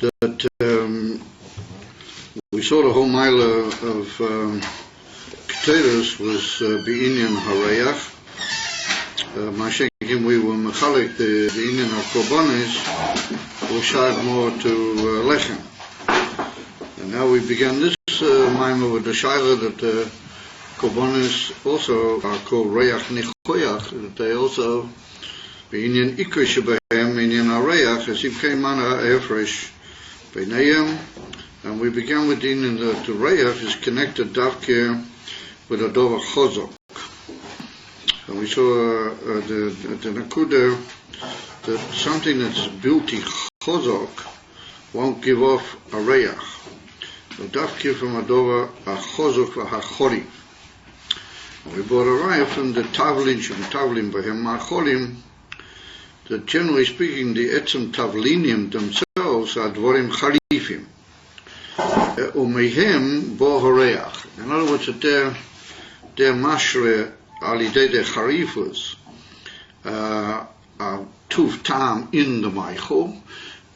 that we saw the whole mile of Keteris was B'inyan Harayach. Mashiachim, we were mechalik the inyan of Korbanos, we shayach more to Lechem. And now we began this Maimah with the Shaila that Korbanos also are called Reyach Nichoyach, that they also B'inyan Ikr Shebehem, Inyan Harayach, as if came mana Efresh B'neihem. And we began with the inyan that the Reyach is connected davke with a Dover Chozok. And we saw the Nakuda that something that's built in Chozok won't give off a Reyach. So davke from a Dover a Chozok v'hacholim. We brought a raya from the Tavlin, Tavlin Behem Macholim, that generally speaking the etzem Tavlinim themselves are Dvorim Chalifim. Umehem bo Hareach. In other words, that their mashre alidei de Charifus are tuf tam in the Maichel,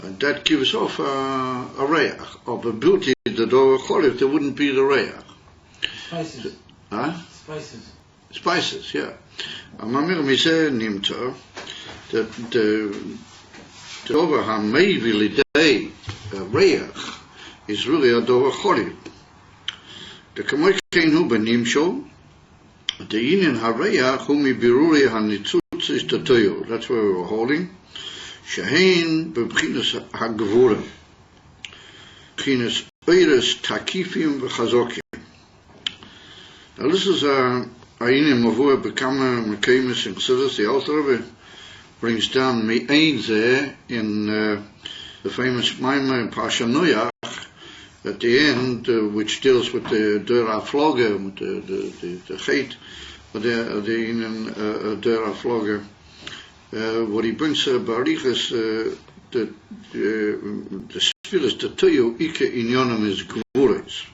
and that gives off a Reach. Of a beauty, the Dover Cholif, there wouldn't be the Reach. Spices. Huh? Spices. Spices, yeah. Mamir Miseh Nimta, that the Dover HaMevi Lidei Reach is really a Dover Cholif. The Kamoy Kein Hu Benimsho, the Inyan Hareach Humi Biruri HaNitzutz is the Toyo. That's where we were holding. Shehein Bebchinas HaGevura. Bebchinas Oires Takifim V'Chazokim. Now this is Ayin Mavur Bekama Mekemis in Chassidus. The Alter Rebbe brings down Me'ein Zeh in the famous Maimah in Pasha Noach at the end, which deals with the Der Afloge, with the Chet, the Der Afloge. What he brings Barichas, the Sfilas, the Toyo Ike Inyonim is Gvuris.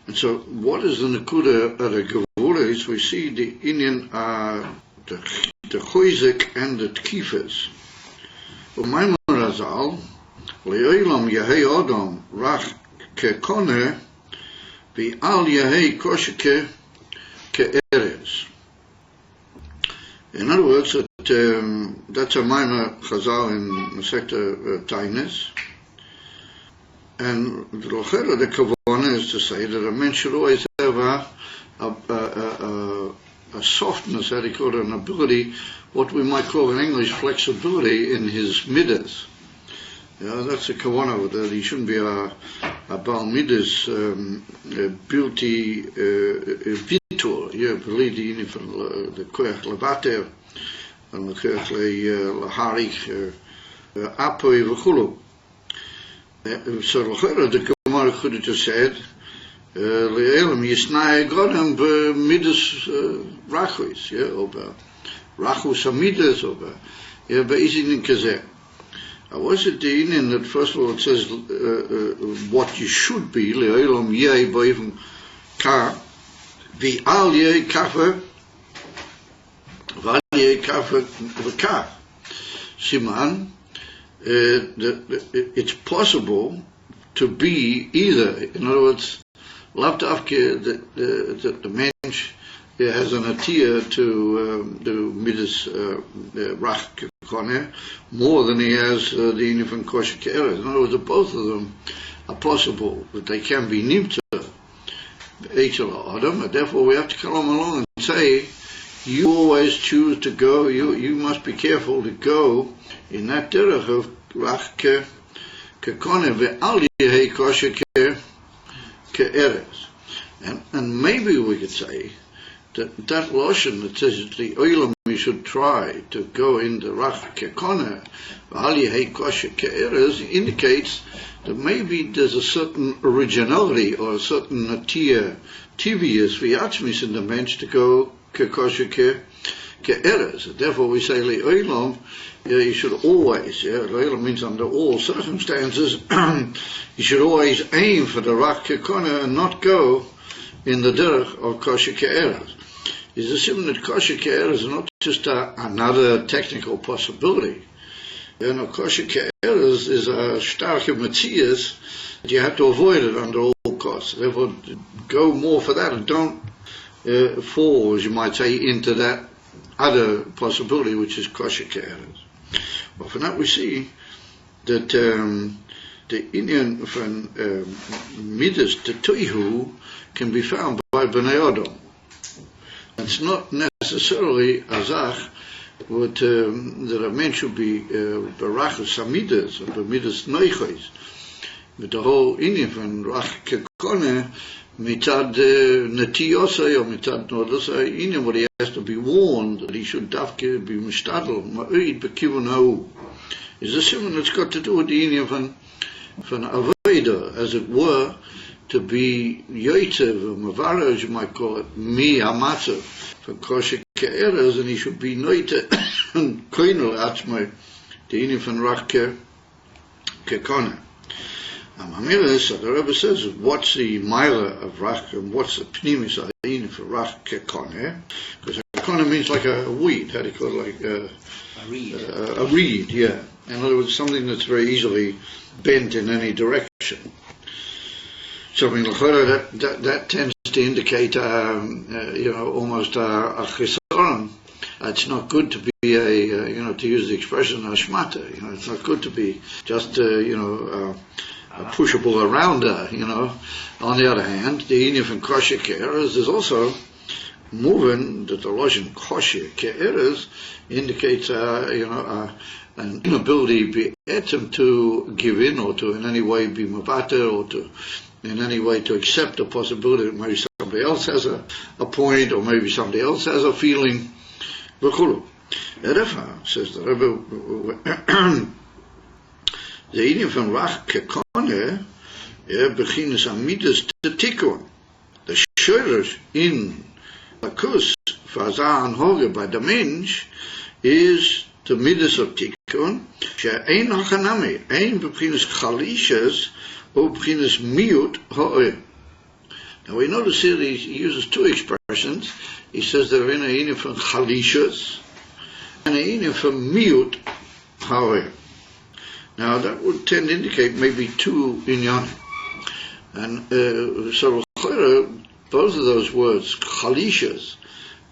And so, what is the Nakuda at a Gvuris? We see the Inyan, the Choizik and the Tkifas. Maimon Razal, Le'olam Yehei Odom Rach Kekone V'al Yehei Kosheke Ke'eres. In other words, that's a minor Chazal in Masechta Tainus. And the Lochera, the Kavana, is to say that a man should always have a softness, how do you call it, an ability, what we might call in English flexibility in his midas. Yeah, that's a kavanah, that he shouldn't be a Baal Midas beauty vitor. Yeah, believe the from the koach levater and the koach leharich apoi v'chulu. So the Gemara could have just said, le'elam yisnai godem b'midas rachos, yeah, or b'rachos hamidas, or b'izinin kazeh. Was it the Indian that first of all it says what you should be, le'olam yeh b'evim ka, v'al yeh kafa, v'al yeh kafa v'ka. Siman, it's possible to be either. In other words, lavdavke the mensch has an atia to midas rach kone more than he has the inifan kosher ke'eres. In other words, both of them are possible, but they can be nimta eichel adam, and therefore we have to come along and say, you always choose to go, you must be careful to go in that derech of rach kekone ve'al yehei kosher ke'eres. And maybe we could say that lotion that says that the oilam we should try to go in the rach kekone ve'al yehei kosher ke'eres indicates that maybe there's a certain originality or a certain natia tivius v'yatzmis in the mensch to go kekosher ke'eres. Therefore we say le'olam, you should always, le'olam means under all circumstances, you should always aim for the rach kekone and not go in the derech of kosher ke'eres. Is the sim that kosher ke'eres is not just another technical possibility. And of course, Ke'eres is a starke Matthias that you have to avoid it under all costs. Therefore, go more for that and don't fall, as you might say, into that other possibility, which is kosher Ke'eres. Well, from that we see that the Indian from Midas to Toihu can be found by Bnei Adam. It's not necessarily azach that a man should be berachas hamidas or b'midas noichos. But the whole Indian from rach kekone mitad netiyosai or mitad nodosai Indian, what he has to be warned that he should dafke be mishtadel ma'id bekivun ha'u. Is a simon that's got to do with the Indian from Aveda, as it were, to be yoitev or mavara, as you might call it, mi hamatzav, for kosher ke'eres, and he should be noite and koinel atzmai, the Indian from rach kekone. Amamiris, the Rebbe says, what's the mila of rach and what's the pnimis of the Indian for rach kekone? Because kekone means like a weed. How do you call it? Like a reed. A reed, yeah. In other words, something that's very easily bent in any direction. Something like that tends to indicate, almost a chisaron. It's not good to be to use the expression ashmata. It's not good to be just, pushable around her. On the other hand, the Indian from kosher ke'eres is also moving that the Russian kosher ke'eres indicates, an inability be etem to give in or to in any way be mavata or to in any way to accept the possibility that maybe somebody else has a point or maybe somebody else has a feeling. V'chulu. Erefa, says the Rebbe, the Indian from rach kekone, bechinas amidas tetikon. The shirish in a kus fazan hoge by the mensch is the midas of tikkun, she'ein hachanami, ein bechinas chalishes, or bechinas miut ha'oy. Now we notice here he uses two expressions. He says they're in a Indian from chalishes and a Indian from miut ha'oy. Now that would tend to indicate maybe two inyanim. And so both of those words, chalishes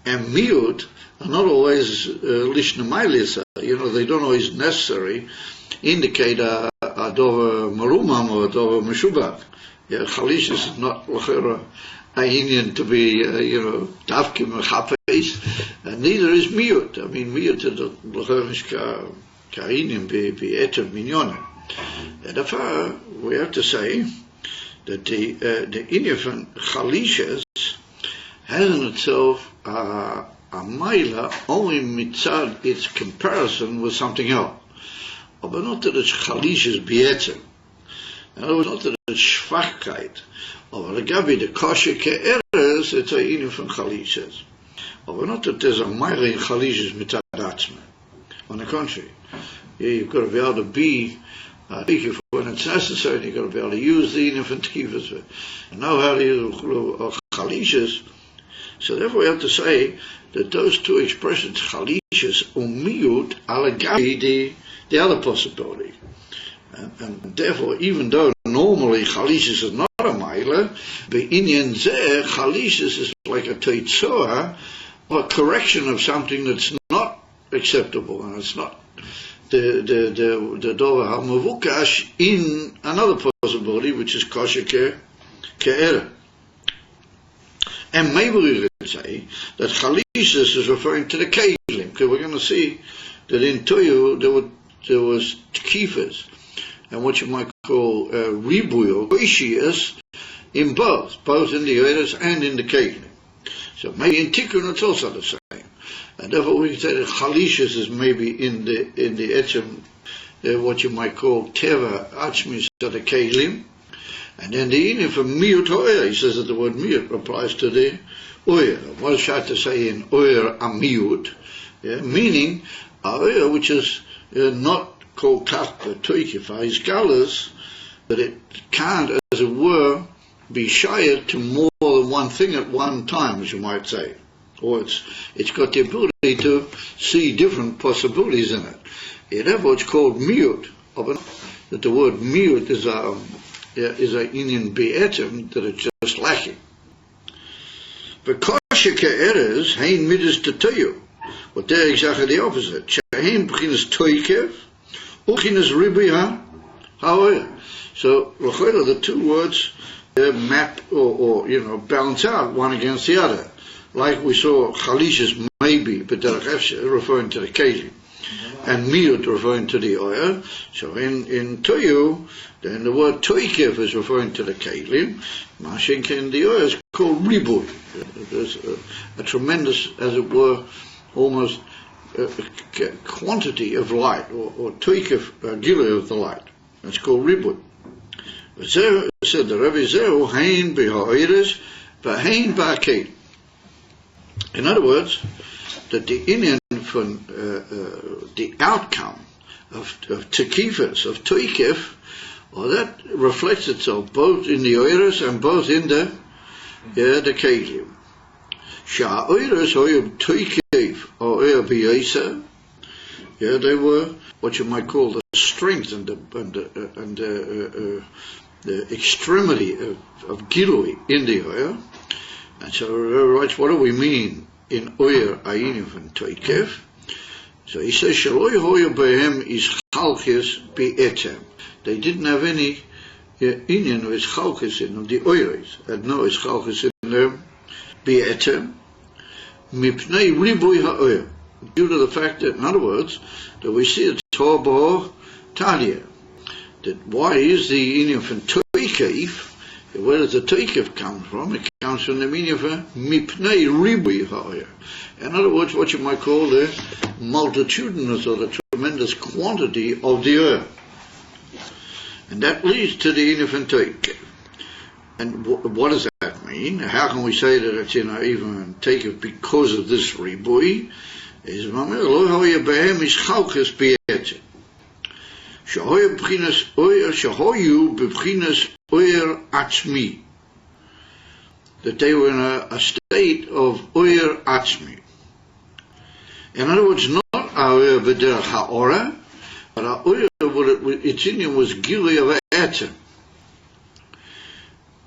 and miut, are not always lishna mailis. They don't always necessarily indicate a dover marumam or a dover meshubach. Chalishes is not l'chera a Indian to be tafkim mechapes, and neither is miut. I mean, miut is l'chera ka Indian be eter minyonim. And therefore, we have to say that the Indian from chalishes has in itself a maila only mitzad its comparison with something else. But not that it's chalishes bietzim. In other words, not that it's shvachkeit. Or the kosher ke'eres, it's a Indian from chalishes. But not that there's a maila in chalishes mitzad atzma. On the contrary, you've got to be able to be when it's necessary, you've got to be able to use the Indian from tkifas and know how to use chalishes. So therefore we have to say that those two expressions, chalishes or miut, alagabi the other possibility. And therefore, even though normally chalishes is not a maila, but Indian zeh, chalishes is like a teitzoah, or a correction of something that's not acceptable, and it's not the dover hamavukash in another possibility, which is kosher ke'era. And maybe we could say that chalishes is referring to the kelim, because we're going to see that in Toyu there was tkifas, and what you might call ribuy or ishias in both in the Eretz and in the kelim. So maybe in Tikkun it's also the same. And therefore we can say that chalishes is maybe in the etzem, what you might call teva achmis of the kelim. And then the Indian for miut ha'oyer, he says that the word miut applies to the oyer. What is shot to say in oyer a miut, meaning a oyer which is not called kach b'toikifa, his galas, that it can't, as it were, be shired to more than one thing at one time, as you might say. Or it's got the ability to see different possibilities in it. Therefore, it's called miut. That the word miut is a Indian be'etem, that it's just lacking. But kosher ke'erez, hein midas tetuyu. What they're exactly the opposite. Shehein b'chinas toikev, u'chinas ribuya ha'oyer. So, the two words map or balance out one against the other. Like we saw chalishas maybe, but referring to the kelim, and miut referring to the oil. So in toyu, then the word toikev is referring to the kelim. Mashink in the oil is called ribui. There's a tremendous, as it were, almost quantity of light, or toikev, gilui of the light. It's called ribui. Said the Rebbe Zeru, hein b'ha'oiris, v'hein ba'kelim. In other words, that the Indian from the outcome of tekifas, of toikif, well, that reflects itself both in the oiris and both in the kelim. Sha oiris hoyub toikif or oir b'yesa. They were what you might call the strength and the extremity of gilui in the oil. And so writes, what do we mean in Oyer, Ayin, and Toikev? So he says, Shaloi hoyer behem is chalkis be'etem. They didn't have any Indian with chalkis in them, the Oyers had no chalkis in them, be'etem, mipnei ribui ha'oyer. Due to the fact that, in other words, that we see it's Torbo Talia. That why is the Indian from Toikev? Where does the toikev come from? It comes from the meaning of mipnei ribui ha'oyer. In other words, what you might call the multitudinous or the tremendous quantity of the earth. And that leads to the infinite toikev. And what does that mean? How can we say that it's even toikev because of this ribui? Is lo ha'oyer behem is chalkes be'etzem. Shahoyu b'chinas oyer, shahoyu b'chinas oyer atzmi. That they were in a state of oyer atzmi. In other words, not oyer b'derech ha'ora, but oyer, its Indian was gilui of etzem.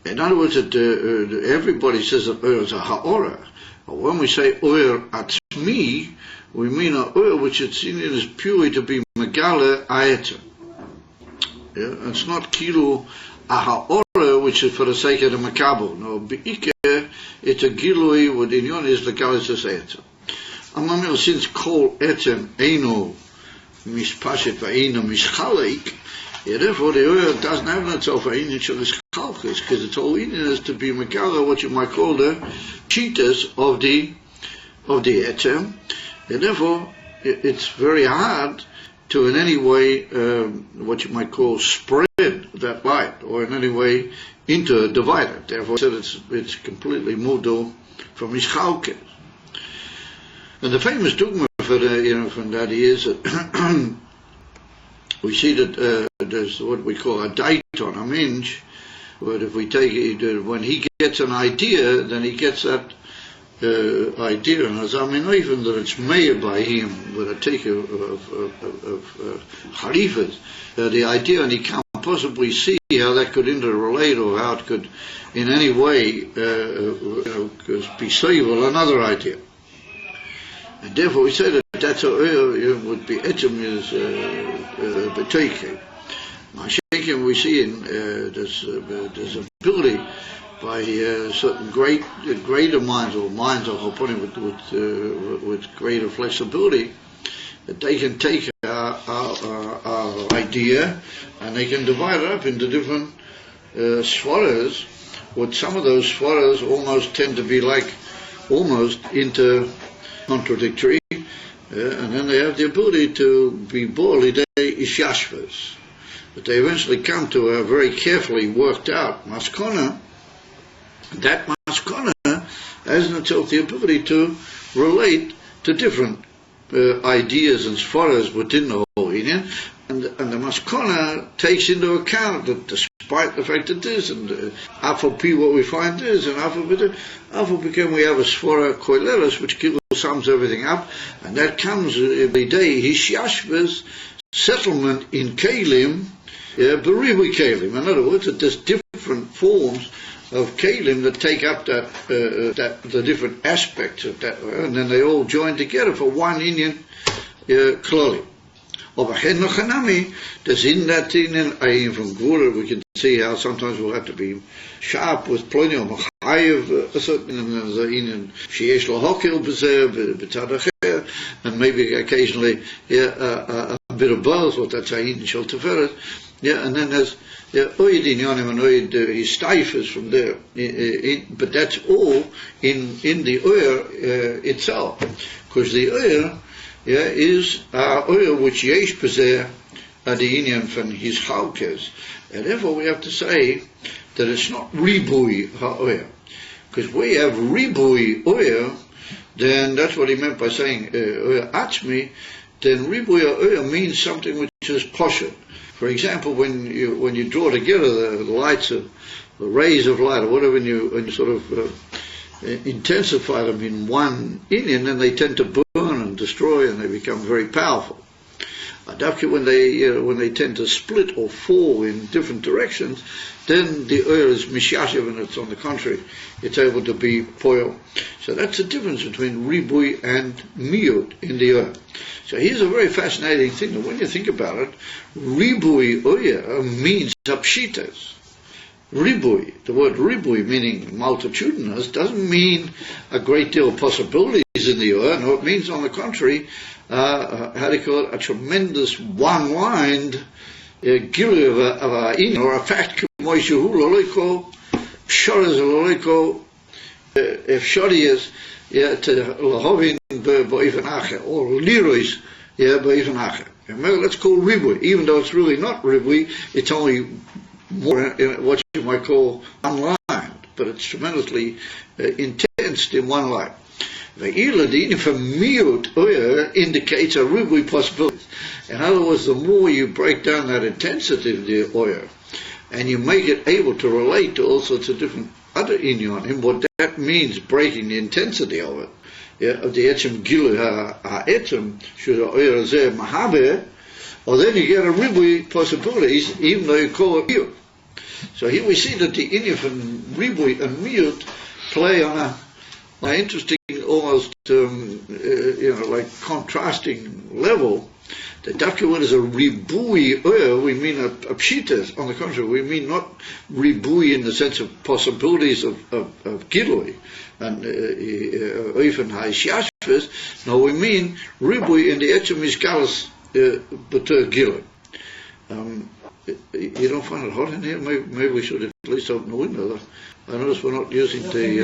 In other words, that everybody says that oyer is a ha'ora. But when we say oyer atzmi, we mean a oyer which its Indian is purely to be megale aetem. It's not kilu aha'ora, which is for the sake of the makabel. No, be'ike, it's a gilui, what in yon is the galisus etzem. Amamil, since kol etzem eino mispashet va'eino mischalek, therefore the oil doesn't have in itself a inyan shalis chalkis, because its whole inyan is to be megala, what you might call the cheetahs of the etzem, and therefore it's very hard to in any way, what you might call spread that light, or in any way divide it. Therefore, it's completely mudo from Ischalke. And the famous dogma for from that is that we see that there's what we call a dayton, a minge, but if we take it, when he gets an idea, then he gets that idea, and as I mean, even that it's made by him with a take of Harifas, the idea, and he can't possibly see how that could interrelate or how it could in any way be stable another idea. And therefore we say that that's a would be etzem is beteke. I think we see in there's ability by certain greater minds, or minds of opponent with greater flexibility, that they can take our idea and they can divide it up into different svaras. What some of those svaras almost tend to be like almost inter-contradictory, and then they have the ability to be borlidei ishashvas. But they eventually come to a very carefully worked out maskona. That maskana has in itself the ability to relate to different ideas and svaras within the whole Indian, and the maskana takes into account that the despite the fact that this, and after what we find is, and after became we have a svara koileres, which sums everything up, and that comes every day, his settlement in Kalim, Beribu Kalim. In other words, that there's different forms of Kalim that take up the different aspects of that, and then they all join together for one Indian Klali. Of a Henochanami, there's in that Indian Ayin from Gura, we can see how sometimes we'll have to be sharp with plenty of Machayev, a certain Indian Sheesh Lahokil Bezer, and maybe occasionally a bit of both, what that's Ayin Shal Teferet. Yeah, and then there's Oid in Yonim and Oid his stifers from there. But that's all in the Oyer itself. Because the Oyer is Oyer which Yesh Bezer the Indian from his Chalkes. And therefore we have to say that it's not Ribui HaOyer. Because we have Ribui Oyer, then that's what he meant by saying Oyer Atzmi, then Ribui HaOyer means something which is Poshet. For example, when you draw together the lights of the rays of light or whatever, when you sort of intensify them in one Indian, then they tend to burn and destroy, and they become very powerful. When they tend to split or fall in different directions, then the oil is mishashiv, and it's on the contrary, it's able to be poil. So that's the difference between ribui and miut in the oil. So here's a very fascinating thing, that when you think about it, ribui oya means apshitas. Ribui, the word ribui meaning multitudinous, doesn't mean a great deal of possibilities in the oil. No, it means on the contrary, how do you call it, a tremendous one-lined gilu of a in or a fact, moishu loliko, shoras loliko, if shorias, to lahovin boifanache, or lirois, boifanache. Let's call ribui, even though it's really not ribui, it's only more what you might call unlined, but it's tremendously intense in one line. The iladin from miut oyer indicates a ribui possibility. In other words, the more you break down that intensity of the oyer, and you make it able to relate to all sorts of different other inyanim, what that means, breaking the intensity of it, of the etzem gilu ha'etzem, should oyer zeh mahaber, or then you get a ribui possibilities, even though you call it miut. So here we see that the inyan from ribui and miut play on an interesting, almost like contrasting level. The dafka word is a ribui we mean a pshitas. On the contrary, we mean not ribui in the sense of possibilities of gilui and even ha'ishashves. No, we mean ribui in the etzem mishkalas betur gilui. You don't find it hot in here? Maybe we should at least open the window. I notice we're not using the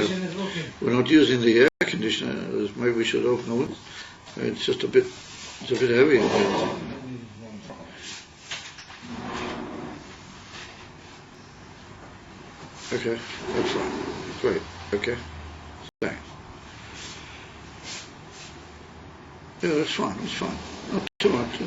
air conditioner. Maybe we should open the window. It's just a bit heavy in here. Okay, that's fine. Great. Okay. Thanks. Yeah, that's fine. Not too much.